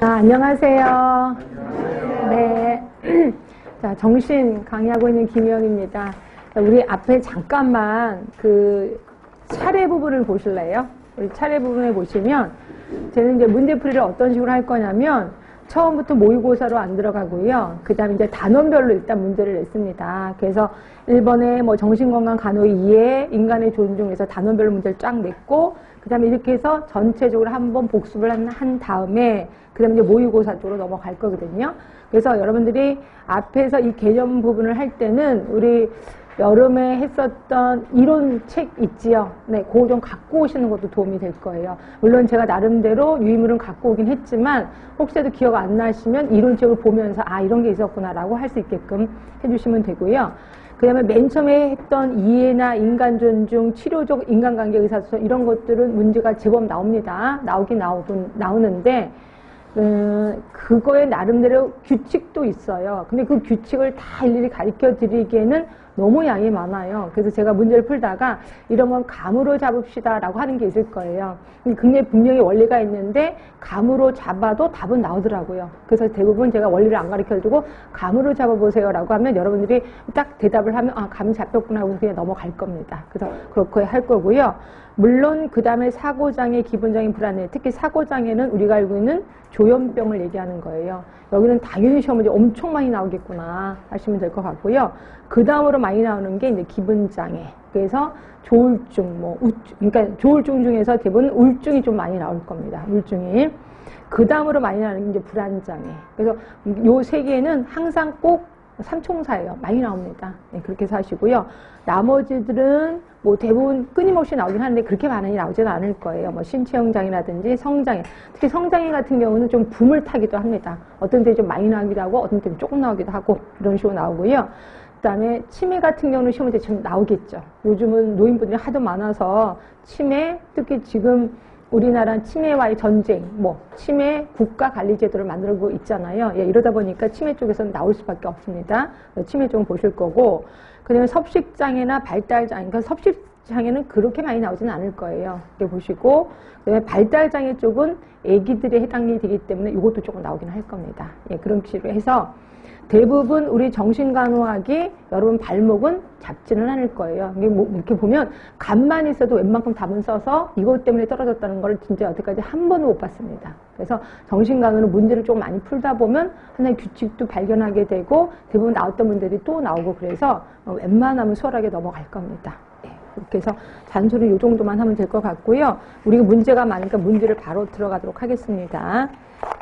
안녕하세요. 네. 자, 정신 강의하고 있는 김영입니다. 우리 앞에 잠깐만 그 차례 부분을 보실래요? 우리 차례 부분을 보시면, 저는 이제 문제풀이를 어떤 식으로 할 거냐면, 처음부터 모의고사로 안 들어가고요. 그 다음에 이제 단원별로 일단 문제를 냈습니다. 그래서 1번에 뭐 정신건강 간호의 이해, 인간의 존중에서 단원별로 문제를 쫙 냈고, 그 다음에 이렇게 해서 전체적으로 한번 복습을 한 다음에, 그 다음에 이제 모의고사 쪽으로 넘어갈 거거든요. 그래서 여러분들이 앞에서 이 개념 부분을 할 때는 우리 여름에 했었던 이론 책 있지요. 네, 그거 좀 갖고 오시는 것도 도움이 될 거예요. 물론 제가 나름대로 유의물은 갖고 오긴 했지만 혹시라도 기억 안 나시면 이론책을 보면서 아, 이런 게 있었구나라고 할 수 있게끔 해주시면 되고요. 그 다음에 맨 처음에 했던 이해나 인간 존중, 치료적 인간관계 의사소통 이런 것들은 문제가 제법 나옵니다. 나오는데 그거에 나름대로 규칙도 있어요. 근데 그 규칙을 다 일일이 가르쳐 드리기에는 너무 양이 많아요. 그래서 제가 문제를 풀다가 이런 건 감으로 잡읍시다 라고 하는 게 있을 거예요. 굉장히 분명히 원리가 있는데 감으로 잡아도 답은 나오더라고요. 그래서 대부분 제가 원리를 안 가르쳐 주고 감으로 잡아보세요 라고 하면 여러분들이 딱 대답을 하면 아, 감이 잡혔구나 하고 그냥 넘어갈 겁니다. 그래서 그렇게 할 거고요. 물론 그 다음에 사고장애, 기본적인 불안해, 특히 사고장애는 우리가 알고 있는 조현병을 얘기하는 거예요. 여기는 당연히 시험 문제 엄청 많이 나오겠구나 하시면 될 것 같고요. 그 다음으로 많이 나오는 게 이제 기분장애. 그래서 조울증, 그러니까 조울증 중에서 대부분 울증이 좀 많이 나올 겁니다. 울증이. 그 다음으로 많이 나오는 게 이제 불안장애. 그래서 요 세 개는 항상 꼭 삼총사예요. 많이 나옵니다. 네, 그렇게 해서 하시고요. 나머지들은 뭐 대부분 끊임없이 나오긴 하는데 그렇게 많이 나오지는 않을 거예요. 뭐 신체형장애라든지 성장애. 특히 성장애 같은 경우는 좀 붐을 타기도 합니다. 어떤 때 좀 많이 나오기도 하고 어떤 때는 조금 나오기도 하고 이런 식으로 나오고요. 그 다음에 치매 같은 경우는 시험 문제 지금 나오겠죠. 요즘은 노인분들이 하도 많아서 치매, 특히 지금 우리나라 치매와의 전쟁, 치매 국가관리제도를 만들고 있잖아요. 예, 이러다 보니까 치매 쪽에서는 나올 수밖에 없습니다. 치매 쪽은 보실 거고, 그 다음에 섭식장애나 발달장애, 그러니까 섭식장애는 그렇게 많이 나오지는 않을 거예요. 이렇게 보시고, 그 다음에 발달장애 쪽은 애기들에 해당이 되기 때문에 이것도 조금 나오긴 할 겁니다. 예, 그런 식으로 해서 대부분 우리 정신간호학이 여러분 발목은 잡지는 않을 거예요. 이게 이렇게 보면 간만 있어도 웬만큼 답은 써서 이것 때문에 떨어졌다는 걸 진짜 여태까지 한 번도 못 봤습니다. 그래서 정신간호는 문제를 조금 많이 풀다 보면 하나의 규칙도 발견하게 되고 대부분 나왔던 문제들이 또 나오고 그래서 웬만하면 수월하게 넘어갈 겁니다. 그렇게 해서 잔소리 이 정도만 하면 될 것 같고요. 우리가 문제가 많으니까 문제를 바로 들어가도록 하겠습니다.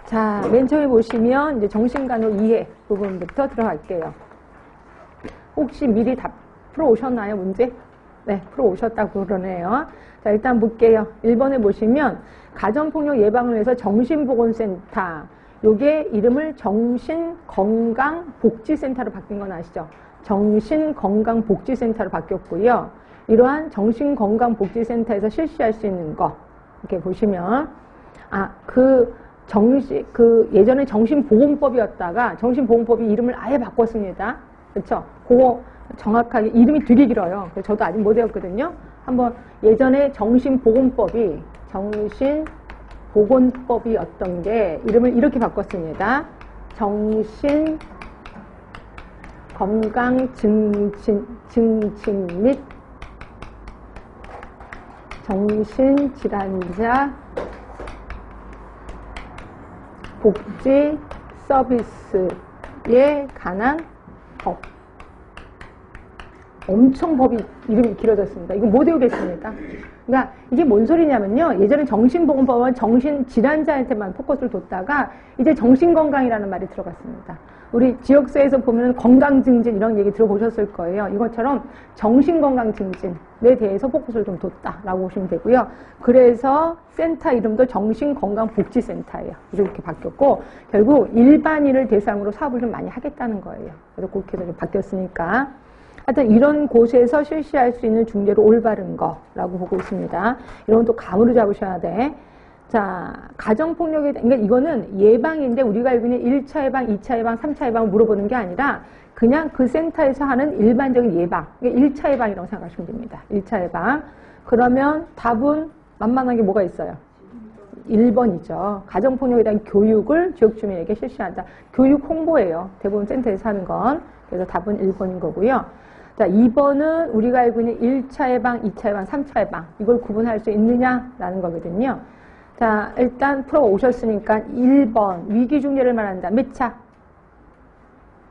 자, 맨 처음에 보시면 이제 정신간호 이해 부분부터 들어갈게요. 혹시 미리 다 풀어 오셨나요, 문제? 네, 풀어 오셨다고 그러네요. 자, 일단 볼게요. 1번에 보시면 가정폭력 예방을 위해서 정신보건센터, 요게 이름을 정신건강복지센터로 바뀐 건 아시죠? 정신건강복지센터로 바뀌었고요. 이러한 정신건강복지센터에서 실시할 수 있는 거 이렇게 보시면 예전에 정신보건법이었다가 정신보건법이 이름을 아예 바꿨습니다. 그렇죠? 그거 정확하게 이름이 되게 길어요. 저도 아직 못 외웠거든요. 한번 예전에 정신보건법이 정신보건법이었던 게 이름을 이렇게 바꿨습니다. 정신건강증진 및 정신질환자 복지 서비스에 관한 법. 엄청 법이 이름이 길어졌습니다. 이거 못 외우겠습니다. 그러니까 이게 뭔 소리냐면요. 예전에 정신보건법은 정신질환자한테만 포커스를 뒀다가 이제 정신건강이라는 말이 들어갔습니다. 우리 지역사회에서 보면 건강증진 이런 얘기 들어보셨을 거예요. 이것처럼 정신건강증진에 대해서 포커스를 좀 뒀다라고 보시면 되고요. 그래서 센터 이름도 정신건강복지센터예요. 이렇게 바뀌었고 결국 일반인을 대상으로 사업을 좀 많이 하겠다는 거예요. 그래서 그렇게 좀 바뀌었으니까 하여튼 이런 곳에서 실시할 수 있는 중재로 올바른 거라고 보고 있습니다. 이런 건 또 감으로 잡으셔야 돼. 자, 가정폭력에, 그러니까 이거는 예방인데 우리가 알고 있는 1차 예방, 2차 예방, 3차 예방을 물어보는 게 아니라 그냥 그 센터에서 하는 일반적인 예방. 그러니까 1차 예방이라고 생각하시면 됩니다. 1차 예방. 그러면 답은 만만한 게 뭐가 있어요? 1번이죠. 가정폭력에 대한 교육을 지역 주민에게 실시한다. 교육 홍보예요. 대부분 센터에서 하는 건. 그래서 답은 1번인 거고요. 자, 2번은 우리가 알고 있는 1차 예방, 2차 예방, 3차 예방. 이걸 구분할 수 있느냐라는 거거든요. 자, 일단 풀어오셨으니까 1번 위기 중재를 말한다. 몇 차?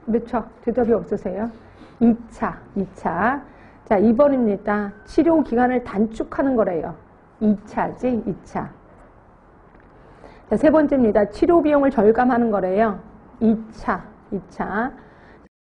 몇 차? 대답이 없으세요? 2차. 자, 2번입니다. 치료 기간을 단축하는 거래요. 2차지, 2차. 자, 세 번째입니다. 치료 비용을 절감하는 거래요. 2차.